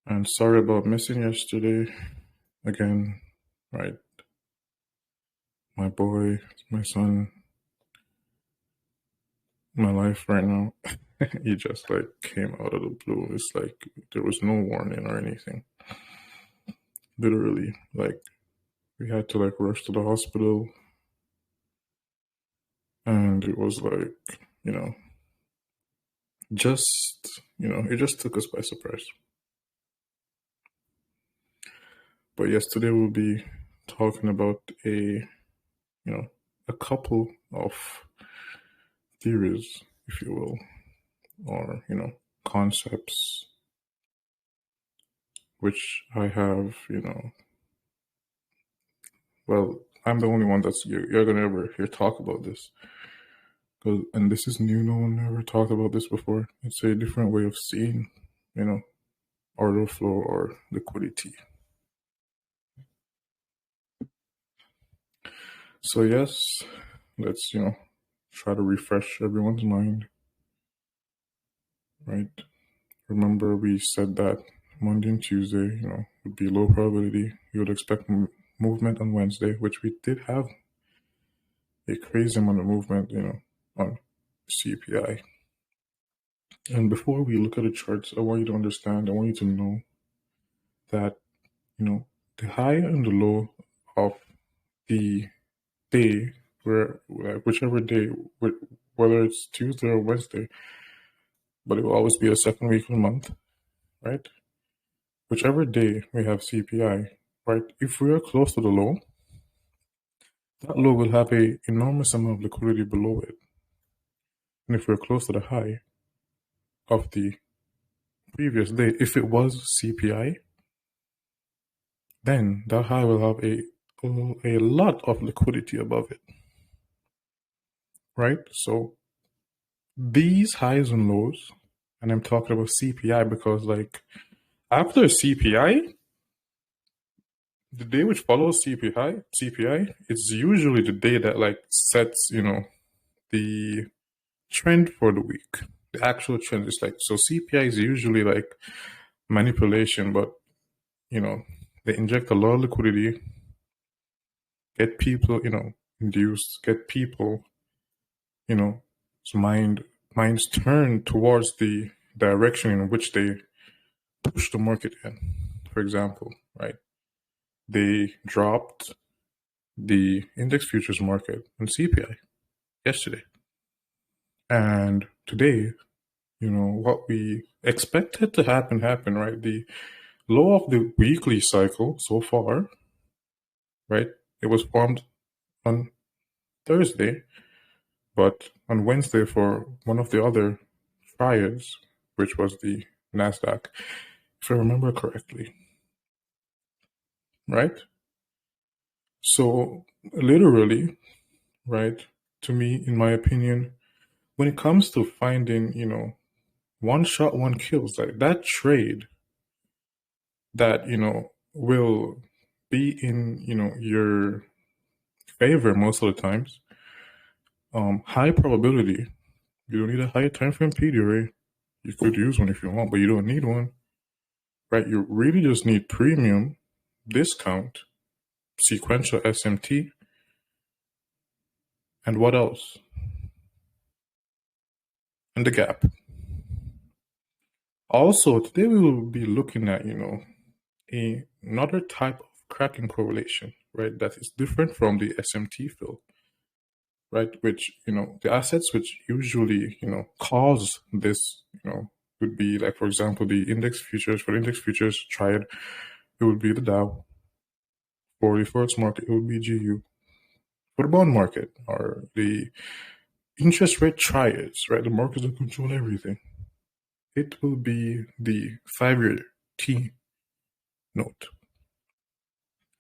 And sorry about missing yesterday again, right? My boy, my son, my life right now, he just like came out of the blue. It's like there was no warning or anything. Literally, like we had to like rush to the hospital, and it was like, you know, it just took us by surprise. But yes, today we'll be talking about a couple of theories, if you will, or concepts which I have, well, I'm the only one that's you're gonna ever hear talk about this. And this is new, no one ever talked about this before. It's a different way of seeing, you know, order flow or liquidity. So yes, let's try to refresh everyone's mind, right? Remember we said that Monday and Tuesday, would be low probability. You would expect movement on Wednesday, which we did have a crazy amount of movement, on CPI. And before we look at the charts, I want you to understand, I want you to know that, the high and the low of the day, whichever day, whether it's Tuesday or Wednesday, but it will always be the second week of the month, right? Whichever day we have CPI, right? If we are close to the low, that low will have a enormous amount of liquidity below it. And if we're close to the high of the previous day, if it was CPI, then that high will have a lot of liquidity above it, right? So these highs and lows, and I'm talking about CPI because like after CPI, the day which follows CPI, it's usually the day that like sets, the trend for the week. The actual trend is like, so CPI is usually like manipulation, but they inject a lot of liquidity, get people, induced, get people, minds turn towards the direction in which they push the market in. For example, right? They dropped the index futures market on CPI yesterday. And today, what we expected to happen, right? The low of the weekly cycle so far, right? It was formed on Thursday, but on Wednesday for one of the other triads, which was the NASDAQ, if I remember correctly, right? So literally, right, to me, in my opinion, when it comes to finding, one shot, one kills, like that trade that, will be in, your favor most of the times, high probability. You don't need a high time frame PDRA. You could use one if you want, but you don't need one, right? You really just need premium, discount, sequential SMT, and what else? And the gap. Also, today we will be looking at, another type of cracking correlation, right? That is different from the SMT fill, right? Which, the assets which usually, cause this, would be like, for example, the index futures. For index futures triad, it would be the Dow. For the forex market, it would be GU. For the bond market, or the interest rate triads, right? The markets that control everything. It will be the 5-year T note,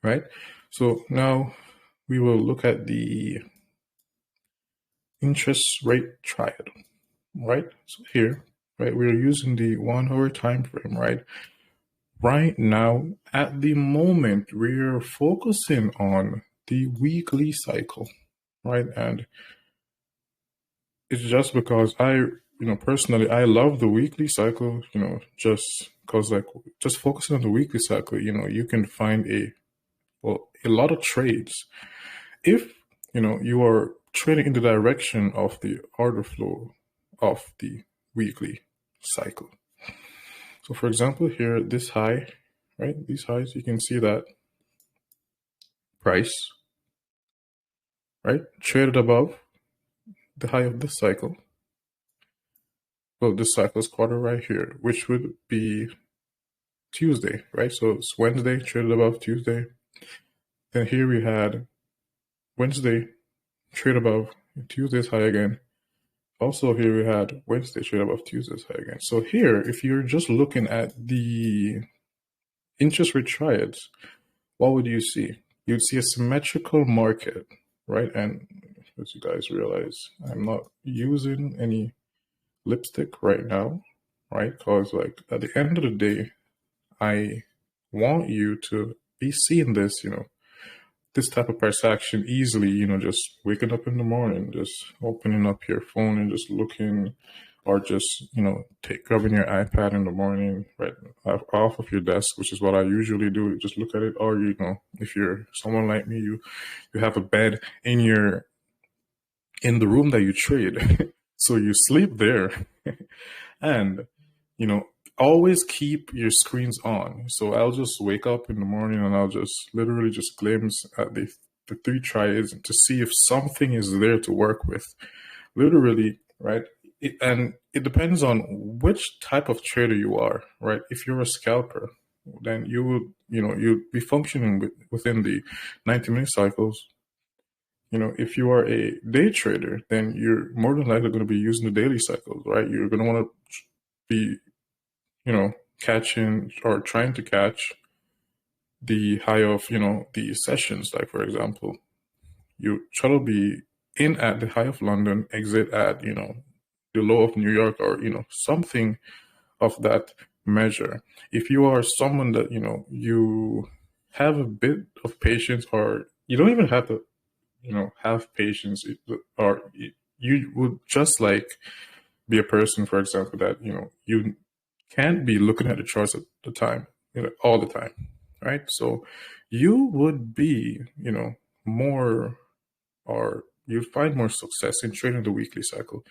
right? So now we will look at the interest rate triad, right? So here, right, we're using the 1 hour time frame, right? Right now, at the moment, we're focusing on the weekly cycle, right? And it's just because personally, I love the weekly cycle, just because like just focusing on the weekly cycle, you can find a lot of trades. If you are trading in the direction of the order flow of the weekly cycle. So for example, here, this high, right? These highs, you can see that price, right? Traded above the high of this cycle. Well, this cycle's quarter right here, which would be Tuesday, right? So it's Wednesday, traded above Tuesday. Then here we had Wednesday, trade above Tuesday's high again. Also here we had Wednesday, trade above Tuesday's high again. So here, if you're just looking at the interest rate triads, what would you see? You'd see a symmetrical market, right? And as you guys realize, I'm not using any lipstick right now, right? Because like at the end of the day, I want you to be seeing this, this type of price action easily, just waking up in the morning, just opening up your phone and just looking, or just, grabbing your iPad in the morning, right off of your desk, which is what I usually do. Just look at it. Or, if you're someone like me, you have a bed in the room that you trade. So you sleep there. And, always keep your screens on. So I'll just wake up in the morning and I'll just literally just glimpse at the three triads to see if something is there to work with. Literally, right? And it depends on which type of trader you are, right? If you're a scalper, then you would, you'd be functioning within the 90-minute cycles. If you are a day trader, then you're more than likely going to be using the daily cycles, right? You're going to want to be, catching or trying to catch the high of, the sessions. Like, for example, you try to be in at the high of London, exit at, the low of New York, or, something of that measure. If you are someone that, you have a bit of patience, or you don't even have to, have patience, or you would just like be a person, for example, that, you can't be looking at the charts at the time, all the time, right? So you would be, more, or you'd find more success in trading the weekly cycle.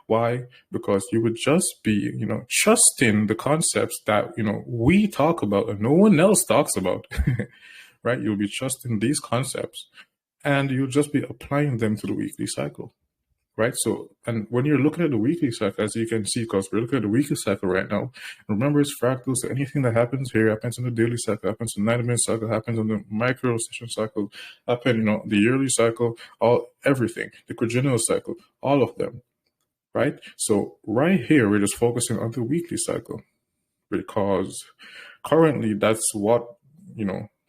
Why? Because you would just be, trusting the concepts that, we talk about and no one else talks about, right? You'll be trusting these concepts and you'll just be applying them to the weekly cycle. Right. So, and when you're looking at the weekly cycle, as you can see, because we're looking at the weekly cycle right now, remember it's fractal. So anything that happens here happens in the daily cycle, happens in the 90-minute cycle, happens in the micro session cycle, happen, the yearly cycle, everything, the quadrennial cycle, all of them. Right. So right here, we're just focusing on the weekly cycle because currently that's what,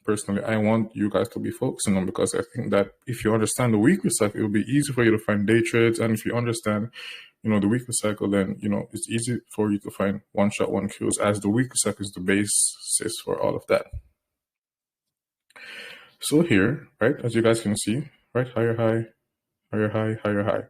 personally, I want you guys to be focusing on, because I think that if you understand the weekly cycle, it will be easy for you to find day trades. And if you understand, the weekly cycle, then, it's easy for you to find one shot, one kills, as the weekly cycle is the basis for all of that. So here, right, as you guys can see, right, higher high, higher high, higher high.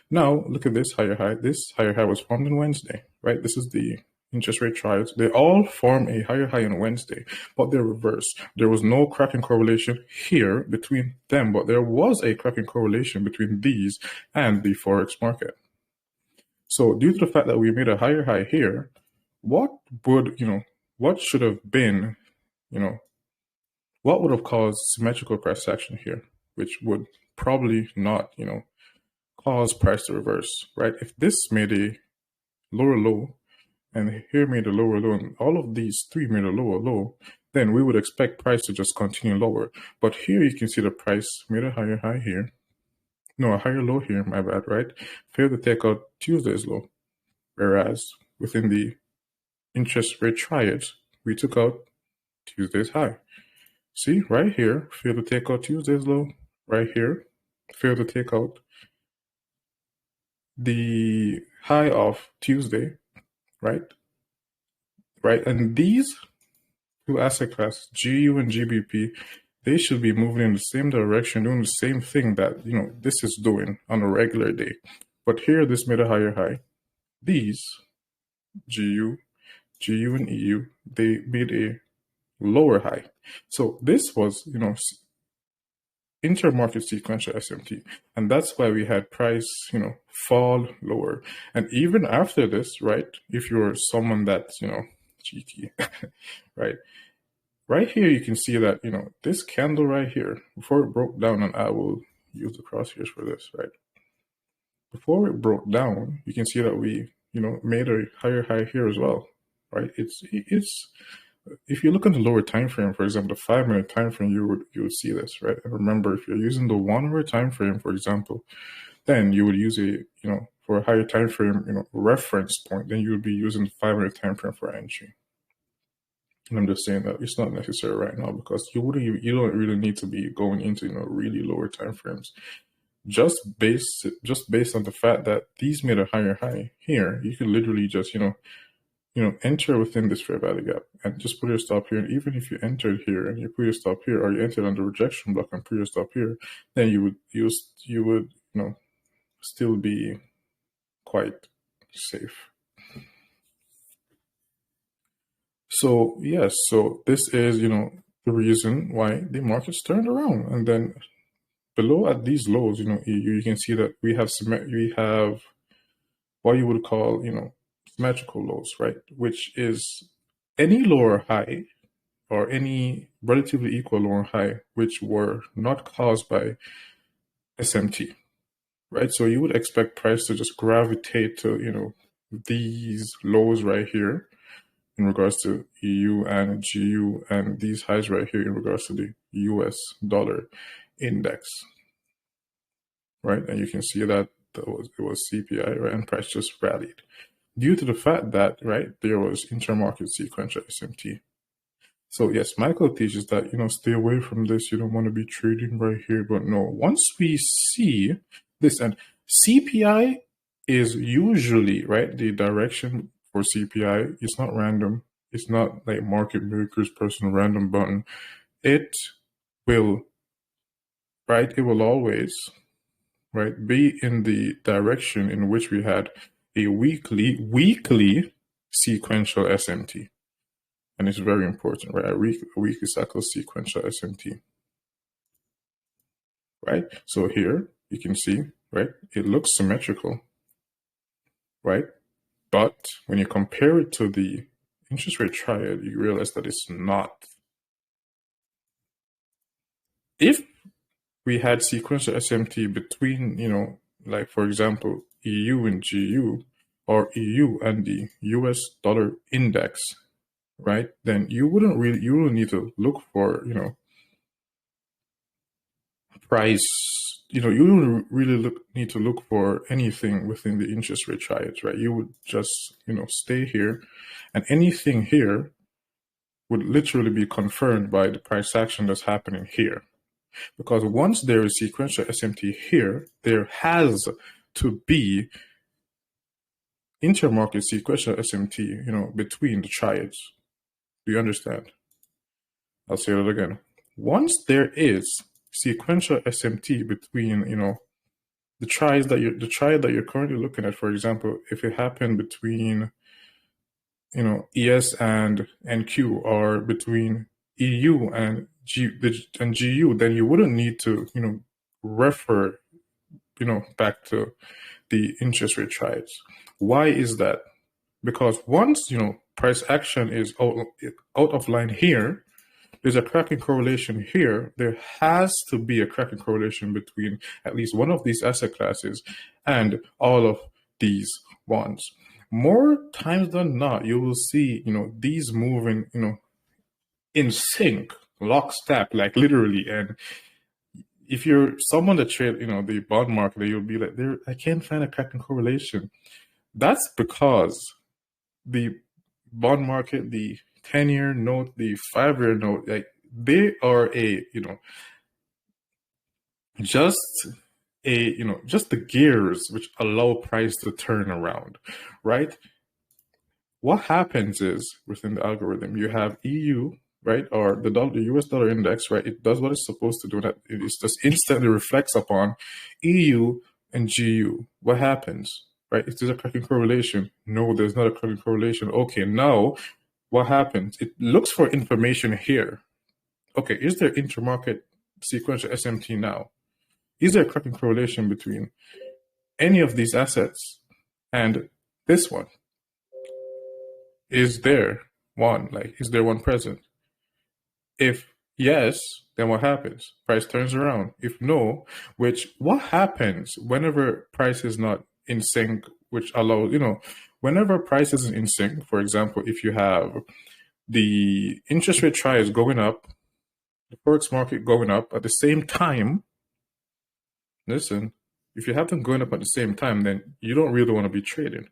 Now, look at this higher high. This higher high was formed on Wednesday, right? This is the interest rate triads. They all form a higher high on Wednesday, but they're reversed. There was no cracking correlation here between them, but there was a cracking correlation between these and the Forex market. So due to the fact that we made a higher high here, what would, what should have been, what would have caused symmetrical price action here, which would probably not, cause price to reverse, right? If this made a lower low, and here made a lower low, and all of these three made a lower low, then we would expect price to just continue lower. But here you can see the price made a higher high here. No, a higher low here, my bad, right? Failed to take out Tuesday's low. Whereas within the interest rate triads, we took out Tuesday's high. See, right here, failed to take out Tuesday's low. Right here, failed to take out the high of Tuesday. Right? And these two asset classes, GU and GBP, they should be moving in the same direction, doing the same thing that, this is doing on a regular day. But here, this made a higher high. These, GU GU and EU, they made a lower high. So this was, intermarket sequential SMT, and that's why we had price, fall lower. And even after this, right, if you're someone that's, GT, right, right here, you can see that, this candle right here, before it broke down, and I will use the crosshairs for this, right? Before it broke down, you can see that we, made a higher high here as well, right? It's if you look at the lower time frame, for example, the 5-minute time frame, you would see this, right? And remember, if you're using the 1-hour time frame, for example, then you would use a, for a higher time frame, reference point, then you would be using the 5-minute time frame for entry. And I'm just saying that it's not necessary right now because you don't really need to be going into, really lower time frames. Just based on the fact that these made a higher high here, you could literally just, enter within this fair value gap and just put your stop here. And even if you entered here and you put your stop here, or you entered on the rejection block and put your stop here, then you would still be quite safe. So yes, so this is, the reason why the markets turned around. And then below at these lows, you can see that we have what you would call, symmetrical lows, right? Which is any lower high or any relatively equal lower high, which were not caused by SMT, right? So you would expect price to just gravitate to, these lows right here in regards to EU and GU, and these highs right here in regards to the US dollar index, right? And you can see that it was CPI, right? And price just rallied due to the fact that, right, there was intermarket sequential SMT. So yes, Michael teaches that, stay away from this. You don't want to be trading right here. But no, once we see this, and CPI is usually, right, the direction for CPI. It's not random. It's not like market maker's personal random button. It will, right, it will always, right, be in the direction in which we had a weekly sequential SMT. And it's very important, right? A weekly cycle sequential SMT, right? So here you can see, right, it looks symmetrical, right? But when you compare it to the interest rate triad, you realize that it's not. If we had sequential SMT between, like for example, EU and GU, or EU and the US dollar index, right, then you wouldn't need to look for, price, you don't really need to look for anything within the interest rate triads, right? You would just, stay here, and anything here would literally be confirmed by the price action that's happening here. Because once there is sequential SMT here, there has to be intermarket sequential SMT, between the triads. Do you understand? I'll say that again. Once there is sequential SMT between, the triad that you're currently looking at, for example, if it happened between, ES and NQ, or between EU and GU, then you wouldn't need to, refer, back to the interest rate triads. Why is that? Because once, price action is out of line here, there's a cracking correlation here. There has to be a cracking correlation between at least one of these asset classes and all of these bonds. More times than not, you will see, these moving, in sync, lockstep, like literally. And if you're someone that trade, the bond market, you'll be like, I can't find a cracking correlation. That's because the bond market, the 10-year note, the 5-year note, like they are just the gears which allow price to turn around, right? What happens is within the algorithm, you have EU, right, or the US dollar index, right? It does what it's supposed to do. That it just instantly reflects upon EU and GU. What happens? right? Is there a cracking correlation? No, there's not a cracking correlation. Okay, now what happens? It looks for information here. Okay, is there intermarket sequential SMT now? Is there a cracking correlation between any of these assets and this one? Is there one? Like, is there one present? If yes, then what happens? Price turns around. If no, what happens whenever price is not in sync, which allows, whenever price isn't in sync, for example, if you have the interest rate trials going up, the forex market going up at the same time, listen, if you have them going up at the same time, then you don't really want to be trading,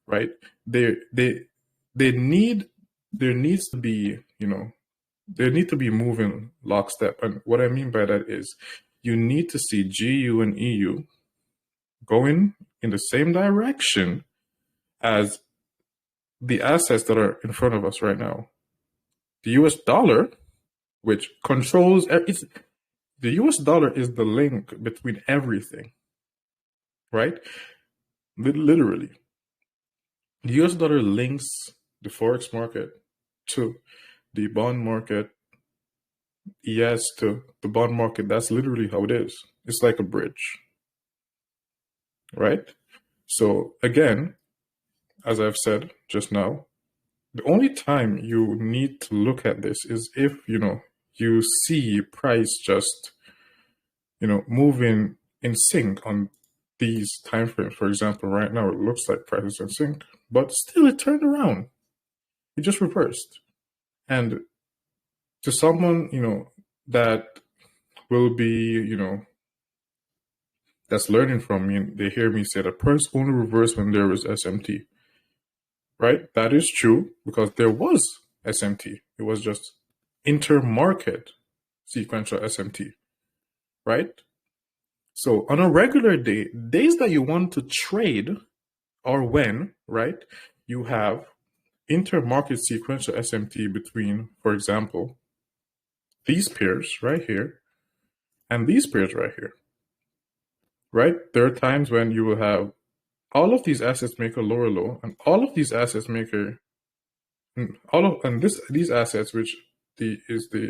right? They need there needs to be, they need to be moving lockstep. And what I mean by that is you need to see GU and EU going in the same direction as the assets that are in front of us right now. The US dollar, which controls the US dollar is the link between everything, right? Literally. The US dollar links the forex market to the bond market, yes, to the bond market. That's literally how it is. It's like a bridge, right? So again, as I've said just now, the only time you need to look at this is if, you see price just, moving in sync on these time frames. For example, right now it looks like price is in sync, but still it turned around. It just reversed. And to someone, that will be, that's learning from me, and they hear me say that price only reversed when there was SMT. Right? That is true because there was SMT. It was just intermarket sequential SMT. Right? So on a regular day, days that you want to trade are when, right, you have intermarket sequential SMT between, for example, these pairs right here and these pairs right here. Right? There are times when you will have all of these assets make a lower low, and all of these assets make these assets, which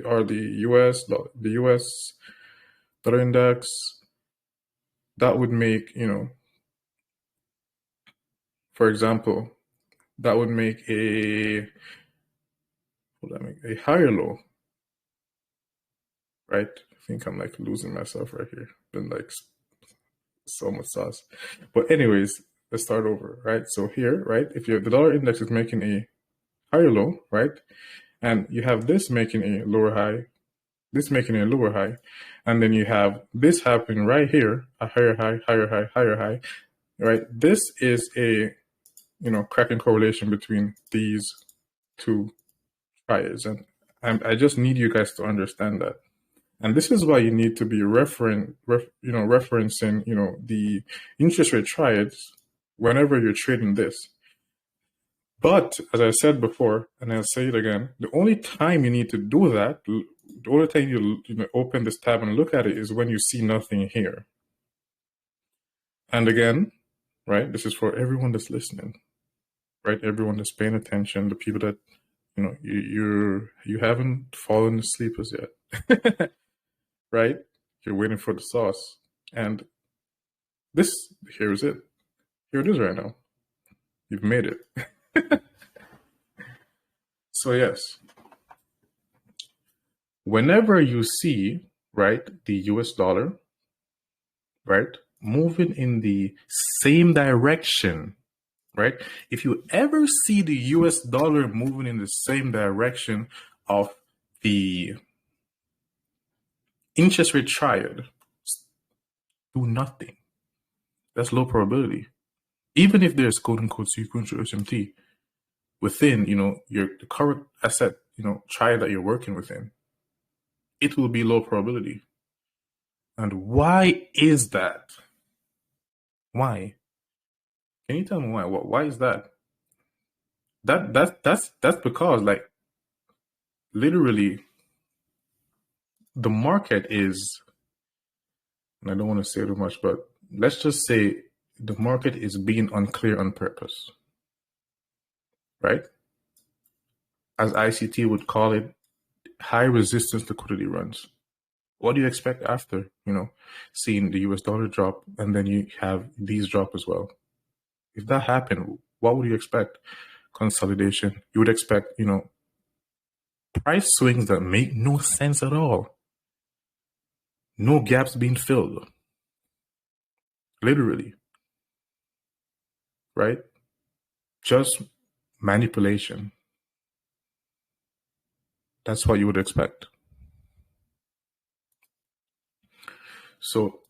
are the US dollar index, that would make, for example, that would make a higher low, right? I think I'm like losing myself right here. Been like so much sauce. But anyways, let's start over, right? So here, right, if the dollar index is making a higher low, right, and you have this making a lower high, this making a lower high, and then you have this happening right here, a higher high, higher high, higher high, right? This is a, cracking correlation between these two triads, and I just need you guys to understand that. And this is why you need to be referencing, the interest rate triads whenever you're trading this. But as I said before, and I'll say it again, the only time you need to do that, the only time you open this tab and look at it is when you see nothing here. And again, right, this is for everyone that's listening, right? Everyone that's paying attention, the people that, you haven't fallen asleep as yet, right? You're waiting for the sauce. And here is it. Here it is right now. You've made it. So yes, whenever you see, right, the US dollar, right, moving in the same direction, right? If you ever see the US dollar moving in the same direction of the interest rate triad, do nothing. That's low probability. Even if there's quote unquote sequential SMT within, the current asset, triad that you're working within, it will be low probability. And why is that? Why? Can you tell me why? Why is that? That's because, like, literally the market is, and I don't want to say too much, but let's just say the market is being unclear on purpose, right? As ICT would call it, high resistance liquidity runs. What do you expect after, seeing the US dollar drop and then you have these drop as well? If that happened, what would you expect? Consolidation. You would expect, price swings that make no sense at all. No gaps being filled. Literally. Right? Just manipulation. That's what you would expect. So,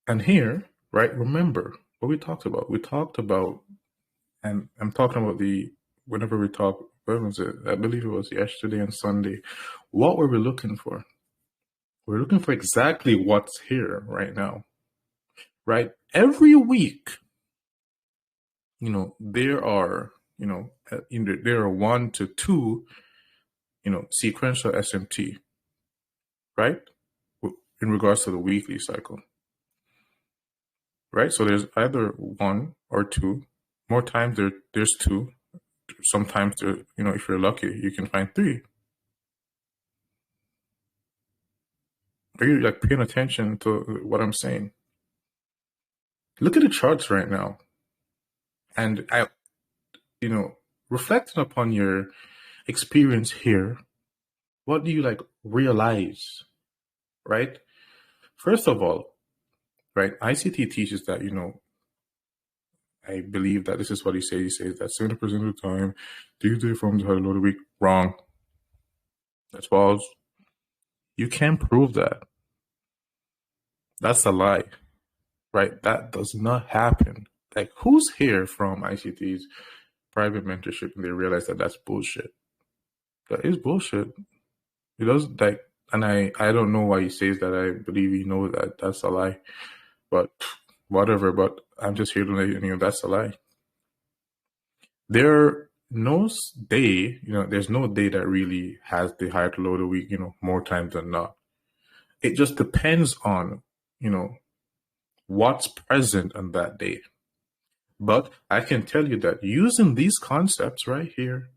and here, right, remember what we talked about. We talked about, and I'm talking about whenever we talk, when was it? I believe it was yesterday and Sunday. What were we looking for? We're looking for exactly what's here right now, right? Every week, there are, there are 1 to 2, sequential SMT, right? In regards to the weekly cycle, right? So there's either 1 or 2. More times there's 2. Sometimes there, if you're lucky, you can find 3. Are you like paying attention to what I'm saying? Look at the charts right now. And reflecting upon your experience here, what do you realize, right? First of all, right, ICT teaches that, I believe that this is what he says. He says that 70% of the time, Tuesday from the load of the week, wrong. That's false. You can't prove that. That's a lie, right? That does not happen. Like, who's here from ICT's private mentorship and they realize that that's bullshit? That is bullshit. It does, and I don't know why he says that. I believe he knows that that's a lie, but whatever. But I'm just here to let you know that's a lie. There's no day that really has the higher to low of the week, more times than not. It just depends on, what's present on that day. But I can tell you that using these concepts right here,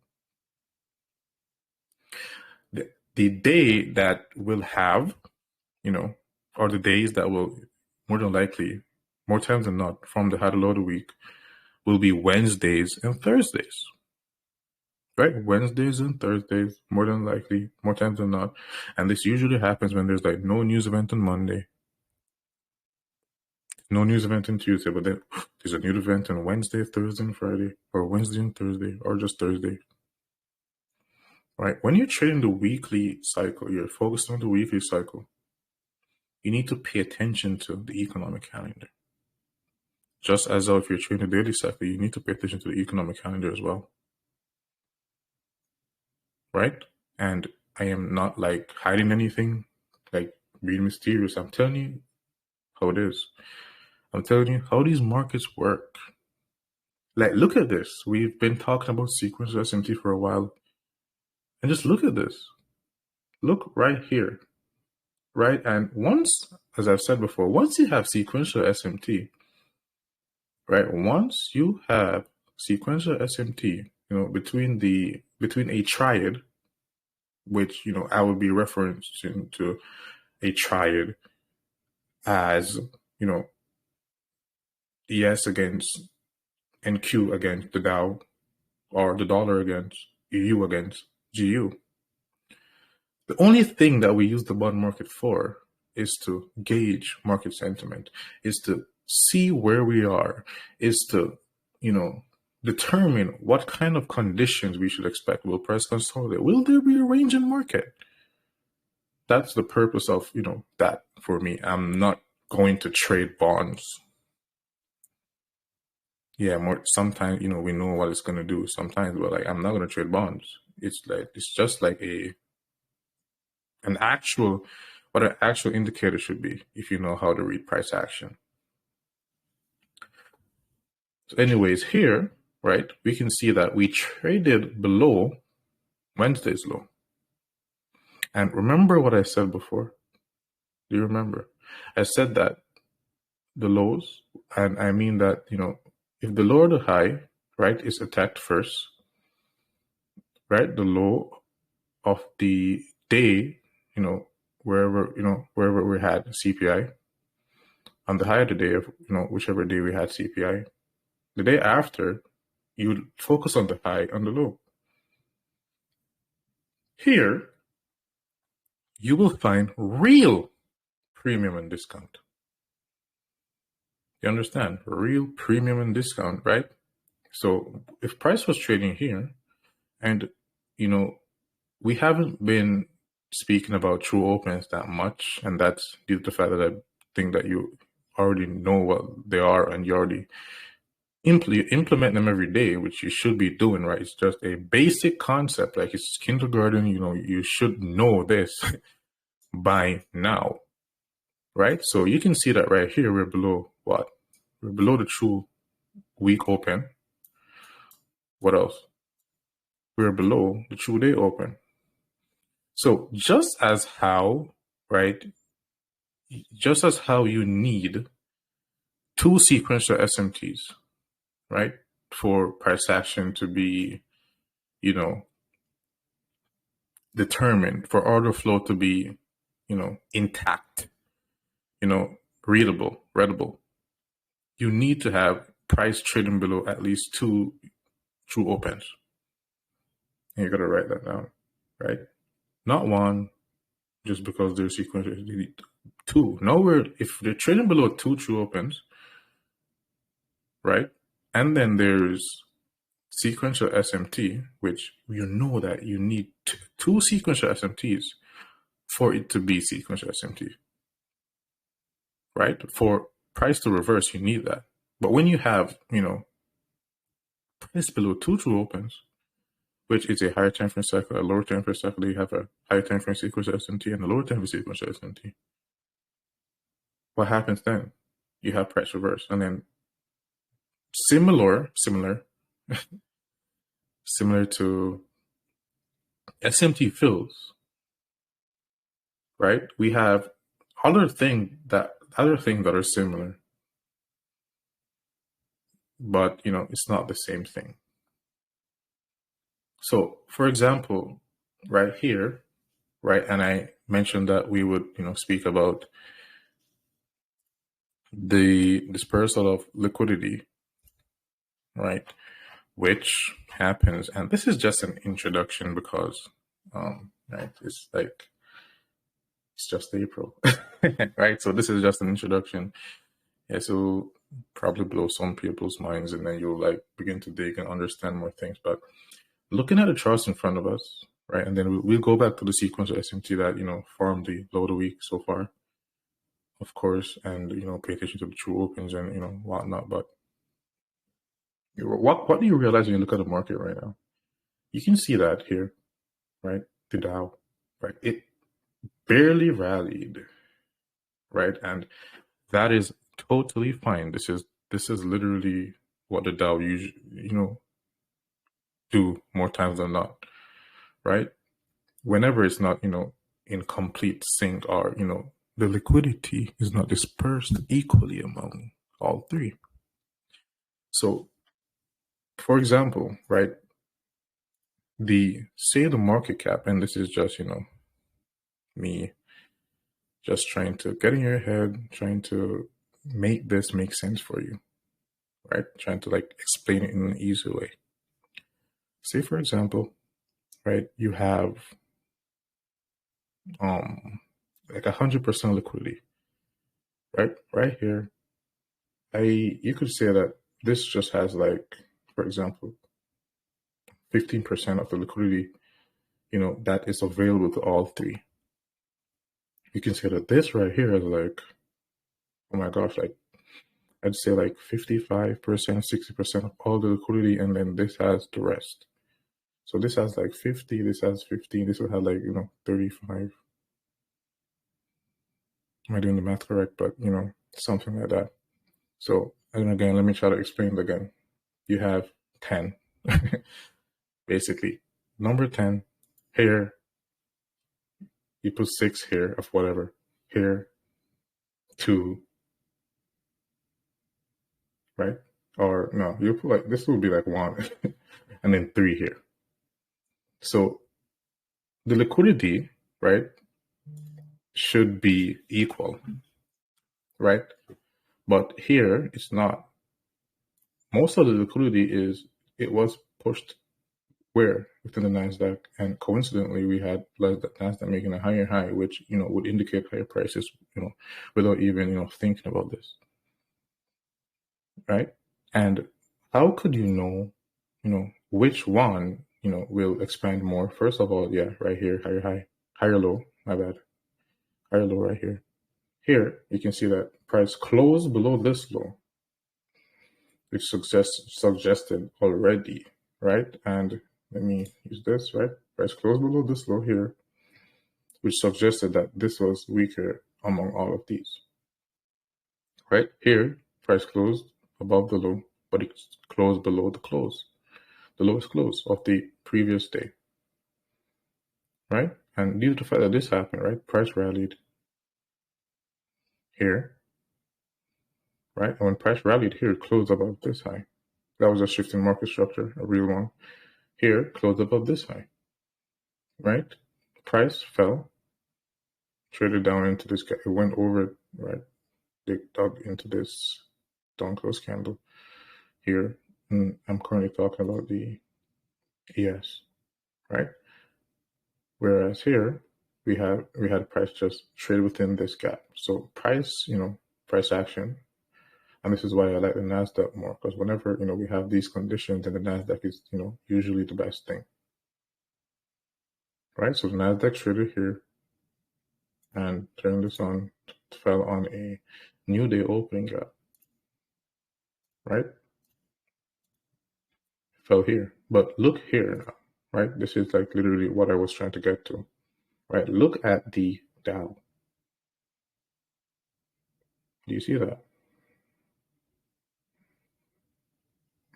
the day that will have, or the days that will more than likely, more times than not, from the high to low of the week, will be Wednesdays and Thursdays. Right? Wednesdays and Thursdays, more than likely, more times than not. And this usually happens when there's no news event on Monday, no news event on Tuesday, but then there's a new event on Wednesday, Thursday, and Friday, or Wednesday and Thursday, or just Thursday. Right? When you're trading the weekly cycle, you're focused on the weekly cycle, you need to pay attention to the economic calendar. Just as though if you're trading the daily cycle, you need to pay attention to the economic calendar as well. Right? And I am not hiding anything, being mysterious. I'm telling you how it is. I'm telling you how these markets work. Look at this. We've been talking about sequential SMT for a while. And just look at this. Look right here. Right? And once, as I've said before, once you have sequential SMT, right? Once you have sequential SMT, between a triad, which, I would be referencing to a triad as, ES against NQ against the Dow, or the dollar against EU against GU. The only thing that we use the bond market for is to gauge market sentiment, is to see where we are, is to, determine what kind of conditions we should expect. Will price consolidate? Will there be a range in market? That's the purpose of, that for me. I'm not going to trade bonds. Yeah, sometimes, we know what it's going to do sometimes, but I'm not going to trade bonds. It's just like an actual indicator should be, if you know how to read price action. So anyways, here, right, we can see that we traded below Wednesday's low. And remember what I said before? Do you remember? I said that the lows, and I mean that, if the low or the high, right, is attacked first, right, the low of the day, wherever we had CPI, on the high of the day of, whichever day we had CPI, the day after, you focus on the high, on the low. Here, you will find real premium and discount. You understand? Real premium and discount, right? So if price was trading here, and we haven't been speaking about true opens that much, and that's due to the fact that I think that you already know what they are and you already implement them every day, which you should be doing, right? It's just a basic concept, like it's kindergarten. You should know this by now, right? So you can see that right here, we're below what? We're below the true week open. What else? We're below the true day open. So just as how, right? Just as how you need two sequential SMTs, right? For price action to be, determined, for order flow to be, intact, readable. You need to have price trading below at least two true opens. And you got to write that down, right? Not one, just because they're sequential. You need two. Nowhere, if they're trading below two true opens, right? And then there's sequential SMT, which you know that you need two sequential SMTs for it to be sequential SMT, right? For price to reverse, you need that. But when you have, price below two true opens, which is a higher time frame cycle, a lower time frame cycle, you have a higher time frame sequential SMT and a lower time frame sequential SMT. What happens then? You have price reverse, and then similar to SMT fills, right? We have other things that are similar, but it's not the same thing. So, for example, right here, right, and I mentioned that we would speak about the dispersal of liquidity, right, which happens, and this is just an introduction because right, it's just April. Right, so this is just an introduction. Yeah, so probably blow some people's minds, and then you'll begin to dig and understand more things. But looking at the charts in front of us, right, and then we'll go back to the sequence of SMT that formed the low of the week so far, of course, and pay attention to the true opens and whatnot. But what do you realize when you look at the market right now? You can see that here, right? The Dow, right? It barely rallied, right? And that is totally fine. This is literally what the Dow usually do more times than not, right? Whenever it's not in complete sync, or the liquidity is not dispersed equally among all three. So, for example, right, say the market cap, and this is just me just trying to get in your head, trying to make this make sense for you, right? Trying to explain it in an easy way. Say, for example, right, you have 100% liquidity, right here. You could say that this just has for example, 15% of the liquidity, that is available to all three. You can say that this right here is oh my gosh, I'd say 55%, 60% of all the liquidity, and then this has the rest. So this has 50, this has 15, this will have 35. Am I doing the math correct? But something like that. So, and again, let me try to explain it again. You have 10, basically. Number 10, here, you put 6 here of whatever. Here, 2, right? Or no, you put like, this would be like 1 and then 3 here. So the liquidity, right, should be equal, right? But here it's not. Most of the liquidity it was pushed where within the Nasdaq, and coincidentally we had Nasdaq making a higher high, which would indicate higher prices, without even thinking about this, right? And how could you know which one will expand more? First of all, yeah, right here, higher high, higher low. My bad, higher low right here. Here you can see that price closed below this low, which suggested already, right? And let me use this, right? Price closed below this low here, which suggested that this was weaker among all of these, right? Here, price closed above the low, but it closed below the lowest close of the previous day, right? And due to the fact that this happened, right? Price rallied here, right? And when price rallied here, it closed above this high. That was a shift in market structure, a real one. Here, closed above this high, right? Price fell, traded down into this, it went over, right? They dug into this down close candle here. And I'm currently talking about the ES, right? Whereas here we had price just trade within this gap. So price, price action. And this is why I like the Nasdaq more, because whenever we have these conditions, then the Nasdaq is usually the best thing, right? So the Nasdaq traded here and turned this on, fell on a new day opening gap, right? Fell here, but look here now, right? This is like literally what I was trying to get to, right? Look at the Dow. Do you see that?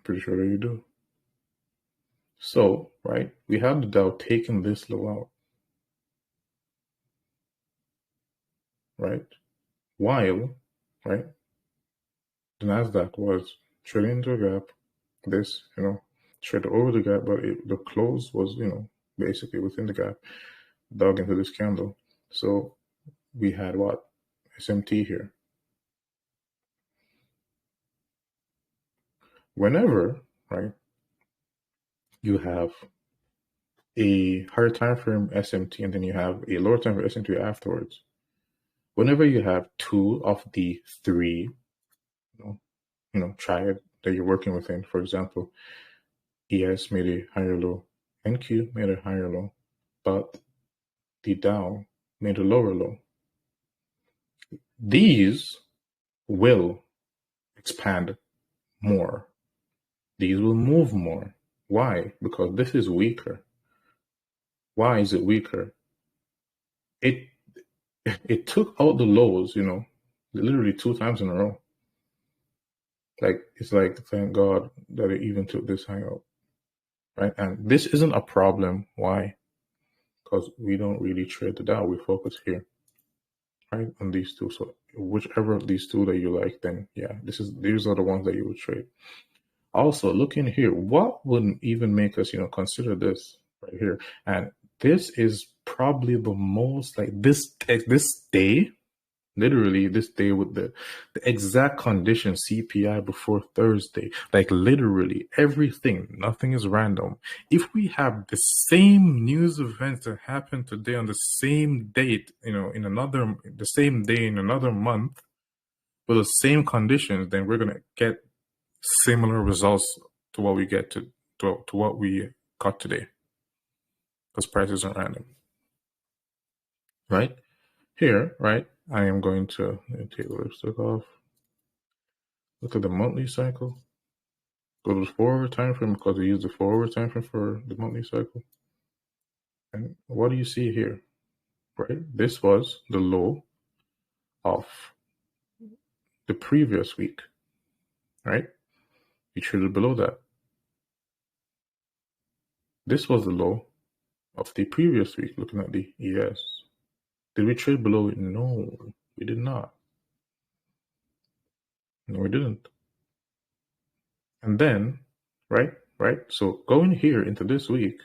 Pretty sure that you do. So, right, we have the Dow taking this low out, right? While, right, the Nasdaq was trading into a gap. This, traded over the gap, but the close was, basically within the gap, dug into this candle. So we had what? SMT here. Whenever, right, you have a higher time frame SMT and then you have a lower time frame SMT afterwards, whenever you have two of the three, triad that you're working within, for example, ES made a higher low, NQ made a higher low, but the Dow made a lower low. These will expand more. These will move more. Why? Because this is weaker. Why is it weaker? It took out the lows, literally 2 times in a row. Like, it's like, thank God that it even took this high out, right? And this isn't a problem. Why? Because we don't really trade the Dow. We focus here, right, on these two. So whichever of these two that you like, then yeah, these are the ones that you would trade. Also, look in here. What would even make us, consider this right here? And this is probably the most like this day. Literally this day with the exact condition CPI before Thursday, like literally everything, nothing is random. If we have the same news events that happen today on the same date, the same day in another month with the same conditions, then we're going to get similar results to what we get to what we got today, because prices are random, right? Here, right, I am going to take the lipstick off. Look at the monthly cycle. Go to the forward time frame because we use the forward time frame for the monthly cycle. And what do you see here? Right? This was the low of the previous week. Right? We traded below that. This was the low of the previous week, looking at the ES. Did we trade below it? No, we did not. No, we didn't. And then, right? So going here into this week,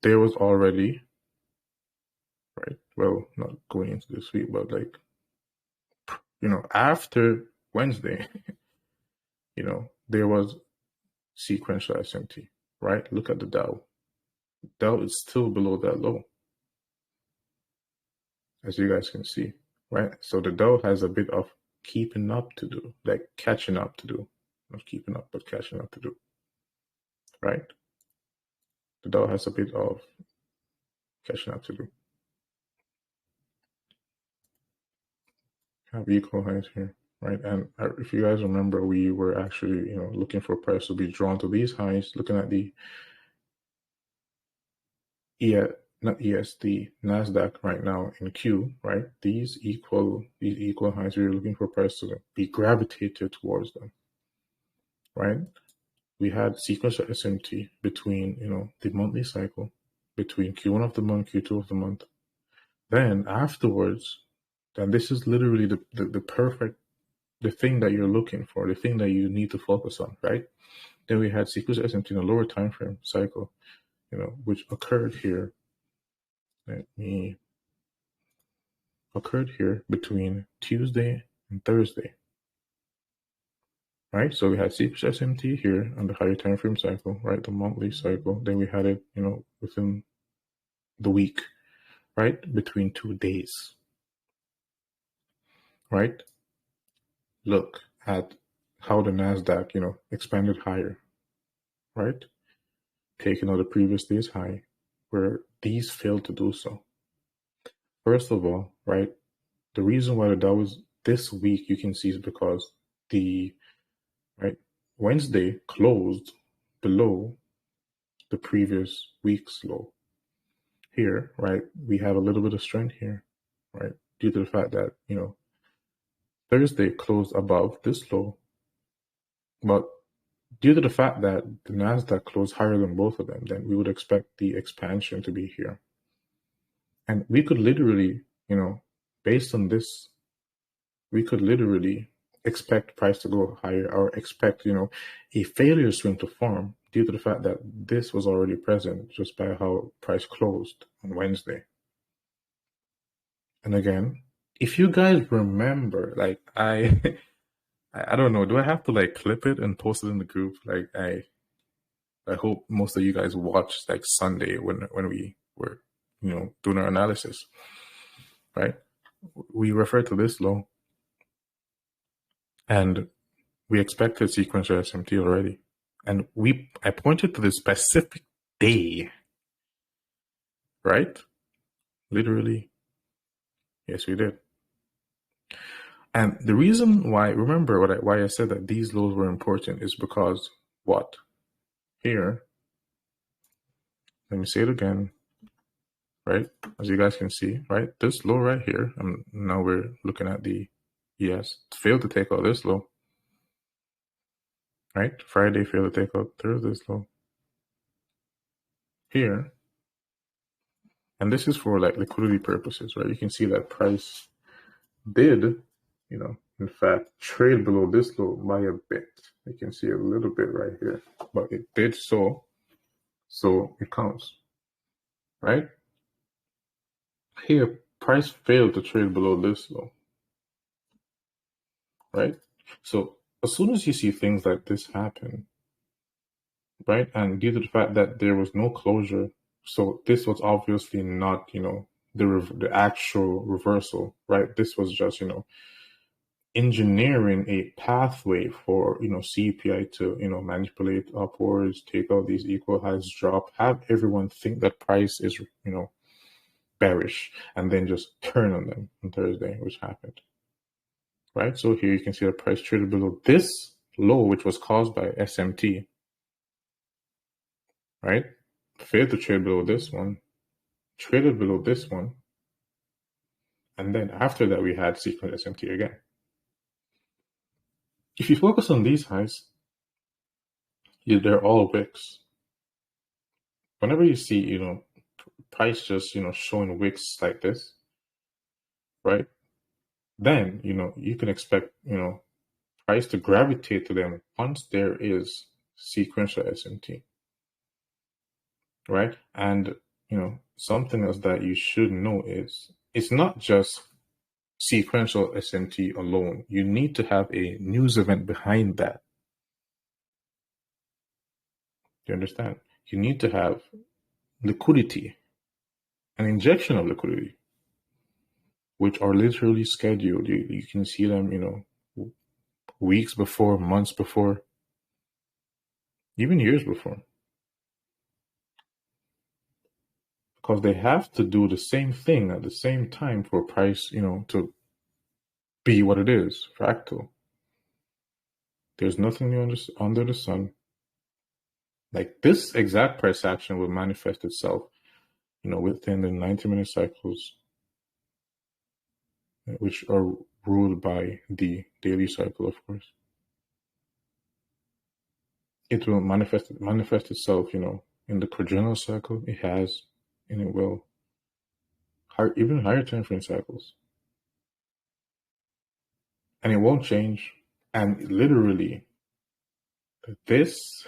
there was already, right? Well, not going into this week, but like, after Wednesday, there was sequential SMT, right? Look at the Dow. Dow is still below that low, as you guys can see, right? So the Dow has a bit of keeping up to do, like catching up to do. Not keeping up, but catching up to do, right? The Dow has a bit of catching up to do. Have equal highs here, right? And if you guys remember, we were actually, looking for price to be drawn to these highs, looking at the not ESD, NASDAQ right now in Q, right? These equal highs, we're looking for price to be gravitated towards them, right? We had sequential SMT between, the monthly cycle, between Q1 of the month, Q2 of the month. Then afterwards, then this is literally the perfect, the thing that you're looking for, the thing that you need to focus on, right? Then we had sequential SMT in a lower time frame cycle, which occurred here. Occurred here between Tuesday and Thursday, right? So we had sequential SMT here on the higher time frame cycle, right? The monthly cycle. Then we had it, within the week, right? Between 2 days, right? Look at how the NASDAQ, expanded higher, right? Taking out the previous day's high, where these failed to do so. First of all, right, the reason why the Dow was this week, you can see, is because the Wednesday closed below the previous week's low. Here, right, we have a little bit of strength here, right, due to the fact that, Thursday closed above this low, but due to the fact that the NASDAQ closed higher than both of them, then we would expect the expansion to be here. And we could literally, based on this, we could literally expect price to go higher, or expect, a failure swing to form due to the fact that this was already present just by how price closed on Wednesday. And again, if you guys remember, like I don't know, do I have to like clip it and post it in the group? Like I hope most of you guys watched like Sunday when we were, doing our analysis, right? We refer to this low, and we expected sequential SMT already. And I pointed to the specific day, right? Literally. Yes, we did. And the reason why, remember why I said that these lows were important is because what? Here, let me say it again, right? As you guys can see, right? This low right here, and now we're looking at the ES, failed to take out this low, right? Friday failed to take out Thursday's low. Here, and this is for like liquidity purposes, right? You can see that price did, in fact, trade below this low by a bit. You can see a little bit right here, but it did so it counts, right? Here, price failed to trade below this low, right? So as soon as you see things like this happen, right, and due to the fact that there was no closure, so this was obviously not, the actual reversal, right? This was just, engineering a pathway for, CPI to, manipulate upwards, take out these equal highs, drop, have everyone think that price is, bearish, and then just turn on them on Thursday, which happened, right? So here you can see the price traded below this low, which was caused by SMT, right? Failed to trade below this one, traded below this one, and then after that we had sequence SMT again. If you focus on these highs, they're all wicks. Whenever you see, price just, showing wicks like this, right? Then, you can expect, price to gravitate to them once there is sequential SMT, right? And something else that you should know is it's not just sequential SMT alone. You need to have a news event behind that. You understand? You need to have liquidity, an injection of liquidity, which are literally scheduled. You can see them, weeks before, months before, even years before. Because they have to do the same thing at the same time for price, to be what it is, fractal. There's nothing new under the sun. Like this exact price action will manifest itself, within the 90-minute cycles, which are ruled by the daily cycle, of course. It will manifest itself, in the quadrennial cycle. It has, and it will. Even higher time frame cycles. And it won't change. And literally, this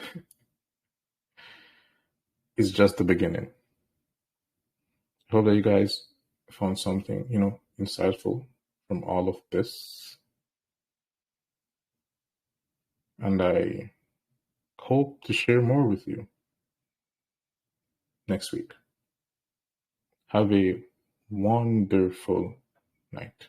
is just the beginning. I hope that you guys found something, insightful from all of this. And I hope to share more with you next week. Have a wonderful night.